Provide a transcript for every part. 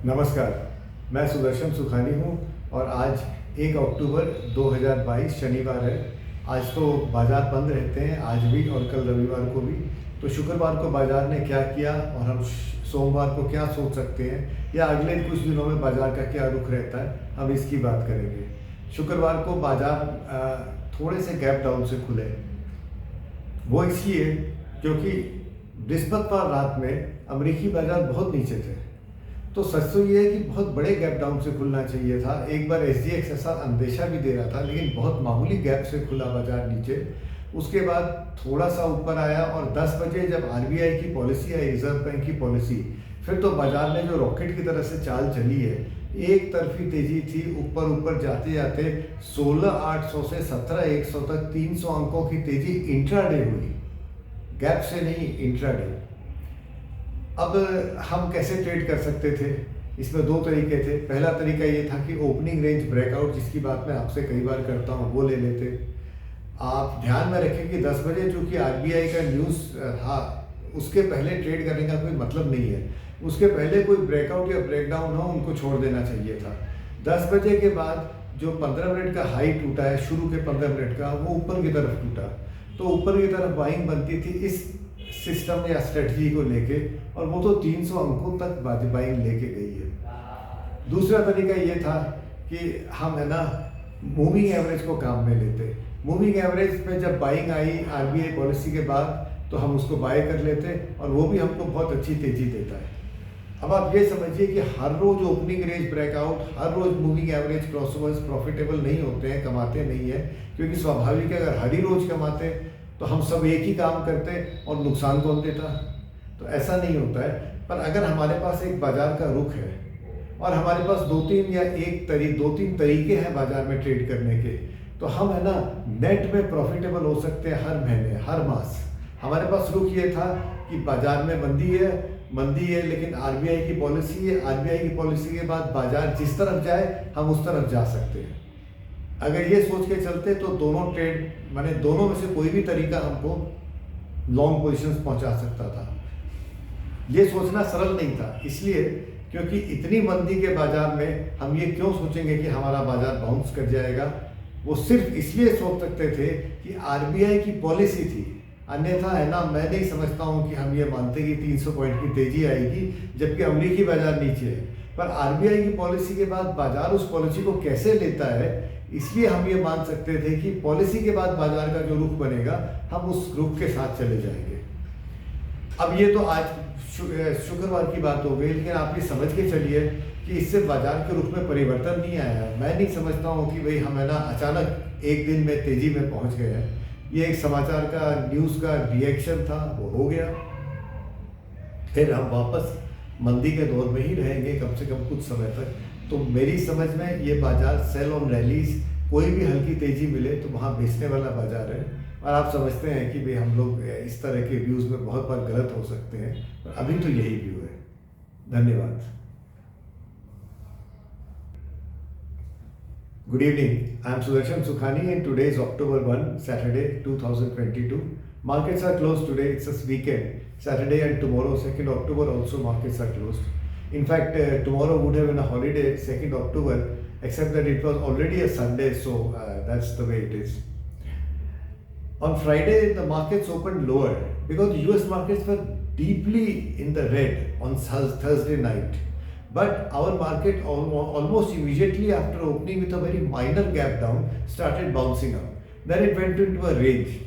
नमस्कार, मैं सुदर्शन सुखानी हूँ और आज 1 अक्टूबर 2022 शनिवार है। आज तो बाज़ार बंद रहते हैं, आज भी और कल रविवार को भी। तो शुक्रवार को बाज़ार ने क्या किया और हम सोमवार को क्या सोच सकते हैं या अगले कुछ दिनों में बाज़ार का क्या रुख रहता है, हम इसकी बात करेंगे। शुक्रवार को बाज़ार थोड़े से गैप डाउन से खुले। वो इसलिए क्योंकि बृहस्पतिवार रात में अमेरिकी बाज़ार बहुत नीचे थे। तो सच तो ये है कि बहुत बड़े गैप डाउन से खुलना चाहिए था। एक बार SGX ऐसा अंदेशा भी दे रहा था, लेकिन बहुत मामूली गैप से खुला बाजार नीचे। उसके बाद थोड़ा सा ऊपर आया और 10 बजे जब RBI की पॉलिसी आई, रिजर्व बैंक की पॉलिसी, फिर तो बाजार ने जो रॉकेट की तरह से चाल चली है, एक तरफी तेजी थी। ऊपर ऊपर जाते जाते 16,800 से 17,100 तक 300 अंकों की तेजी इंट्राडे हुई, गैप से नहीं, इंट्राडे। अब हम कैसे ट्रेड कर सकते थे? इसमें दो तरीके थे। पहला तरीका ये था कि ओपनिंग रेंज ब्रेकआउट, जिसकी बात मैं आपसे कई बार करता हूँ, वो ले लेते। आप ध्यान में रखें कि 10 बजे चूँकि RBI का न्यूज़ था, उसके पहले ट्रेड करने का कोई मतलब नहीं है। उसके पहले कोई ब्रेकआउट या ब्रेकडाउन हो, उनको छोड़ देना चाहिए था। 10 बजे के बाद जो 15 मिनट का हाई टूटा है, शुरू के 15 मिनट का, वो ऊपर की तरफ टूटा। तो ऊपर की तरफ बाइंग बनती थी इस सिस्टम या स्ट्रेटजी को लेके, और वो तो 300 अंकों तक बाइंग लेके गई है। दूसरा तरीका ये था कि हम मूविंग एवरेज को काम में लेते। मूविंग एवरेज पे जब बाइंग आई RBI पॉलिसी के बाद, तो हम उसको बाय कर लेते और वो भी हमको बहुत अच्छी तेजी देता है। अब आप ये समझिए कि हर रोज ओपनिंग रेंज ब्रेकआउट, हर रोज मूविंग एवरेज क्रॉसओवर्स प्रॉफिटेबल नहीं होते हैं, कमाते नहीं है। क्योंकि स्वाभाविक है, अगर हर ही रोज कमाते तो हम सब एक ही काम करते और नुकसान कौन देता? तो ऐसा नहीं होता है। पर अगर हमारे पास एक बाजार का रुख है और हमारे पास दो तीन तरीके हैं बाजार में ट्रेड करने के, तो हम नेट में प्रॉफिटेबल हो सकते हैं हर महीने, हर मास। हमारे पास रुख ये था कि बाजार में मंदी है, लेकिन RBI की पॉलिसी है। RBI की पॉलिसी के बाद बाजार जिस तरफ जाए, हम उस तरफ जा सकते हैं। अगर ये सोच के चलते तो दोनों दोनों में से कोई भी तरीका हमको लॉन्ग पोजीशंस पहुंचा सकता था। ये सोचना सरल नहीं था, इसलिए क्योंकि इतनी मंदी के बाजार में हम ये क्यों सोचेंगे कि हमारा बाजार बाउंस कर जाएगा। वो सिर्फ इसलिए सोच सकते थे कि RBI की पॉलिसी थी। अन्यथा मैं नहीं समझता हूँ कि हम ये मानते कि 300 पॉइंट की तेजी आएगी जबकि अमेरिकी बाजार नीचे है। पर RBI की पॉलिसी के बाद बाजार उस पॉलिसी को कैसे लेता है, इसलिए हम ये मान सकते थे कि पॉलिसी के बाद बाजार का जो रुख बनेगा, हम उस रुख के साथ चले जाएंगे। अब ये तो आज शुक्रवार की बात हो गई, लेकिन आप ये समझ के चलिए कि इससे बाजार के रुख में परिवर्तन नहीं आया। मैं नहीं समझता हूँ कि भाई हम अचानक एक दिन में तेजी में पहुँच गए हैं। ये एक समाचार का, न्यूज़ का रिएक्शन था, वो हो गया। फिर हम वापस मंदी के दौर में ही रहेंगे कम से कम कुछ समय तक। तो मेरी समझ में ये बाजार सेल ऑन रैलीज, कोई भी हल्की तेजी मिले तो वहाँ बेचने वाला बाजार है। और आप समझते हैं कि भाई हम लोग इस तरह के व्यूज़ में बहुत बार गलत हो सकते हैं, पर अभी तो यही व्यू है। धन्यवाद। Good evening. I am Sudarshan Sukhani and today is October 1, Saturday 2022. Markets are closed today. It's a weekend. Saturday and tomorrow, 2nd October, also markets are closed. In fact, tomorrow would have been a holiday, 2nd October, except that it was already a Sunday, so that's the way it is. On Friday, the markets opened lower because the US markets were deeply in the red on Thursday night. But our market almost immediately after opening with a very minor gap down started bouncing up. Then it went into a range.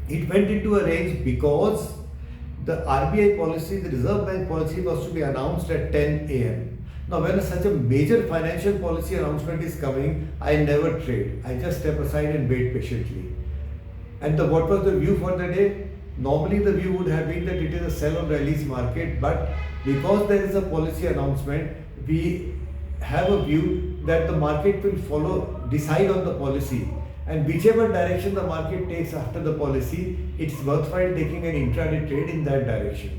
It went into a range because the RBI policy, the Reserve Bank policy, was to be announced at 10 a.m. Now, when such a major financial policy announcement is coming, I never trade. I just step aside and wait patiently. And what was the view for the day? Normally the view would have been that it is a sell on rallies market, but because there is a policy announcement, we have a view that the market will decide on the policy, and whichever direction the market takes after the policy, it's worthwhile taking an intraday trade in that direction.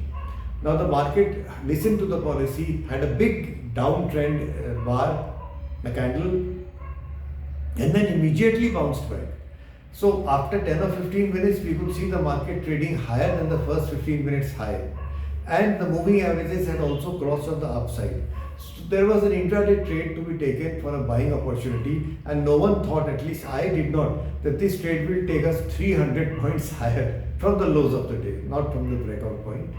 Now the market listened to the policy, had a big downtrend bar, a candle, and then immediately bounced back. So after 10 or 15 minutes, we could see the market trading higher than the first 15 minutes high. and the moving averages had also crossed on the upside. So there was an intraday trade to be taken for a buying opportunity, and no one thought, at least I did not, that this trade will take us 300 points higher from the lows of the day, not from the breakout point,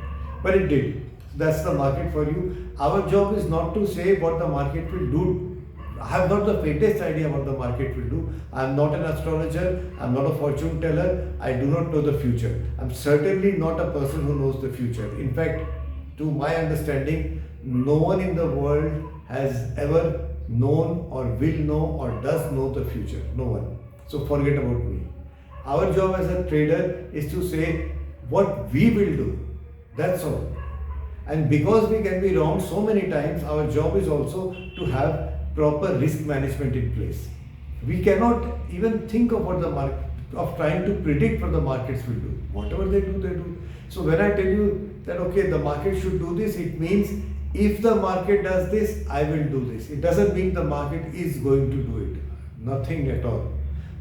but it did. That's the market for you. Our job is not to say what the market will do. I have not the faintest idea what the market will do. I am not an astrologer, I am not a fortune teller, I do not know the future. I am certainly not a person who knows the future. In fact, to my understanding, no one in the world has ever known or will know or does know the future. No one. So forget about me. Our job as a trader is to say what we will do. That's all. And because we can be wrong so many times, our job is also to have proper risk management in place. We cannot even think of what the market, of trying to predict what the markets will do. Whatever they do, they do. So when I tell you that okay, the market should do this, it means if the market does this, I will do this. It doesn't mean the market is going to do it. Nothing at all.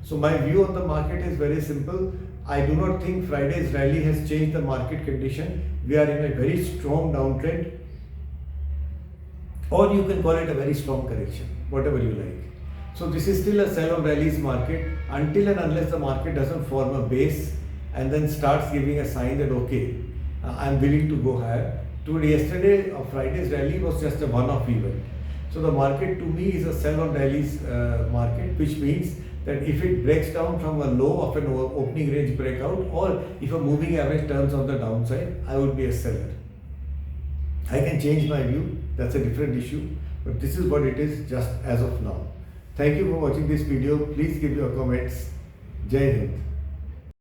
So my view on the market is very simple. I do not think Friday's rally has changed the market condition. We are in a very strong downtrend, or you can call it a very strong correction, whatever you like. So this is still a sell on rallies market until and unless the market doesn't form a base and then starts giving a sign that okay, I'm willing to go higher. Yesterday, Friday's rally was just a one-off event. So the market to me is a sell on rallies market, which means that if it breaks down from a low of an opening range breakout, or if a moving average turns on the downside, I would be a seller. I can change my view, that's a different issue, but this is what it is just as of now. Thank you for watching this video. Please give your comments. Jai Hind.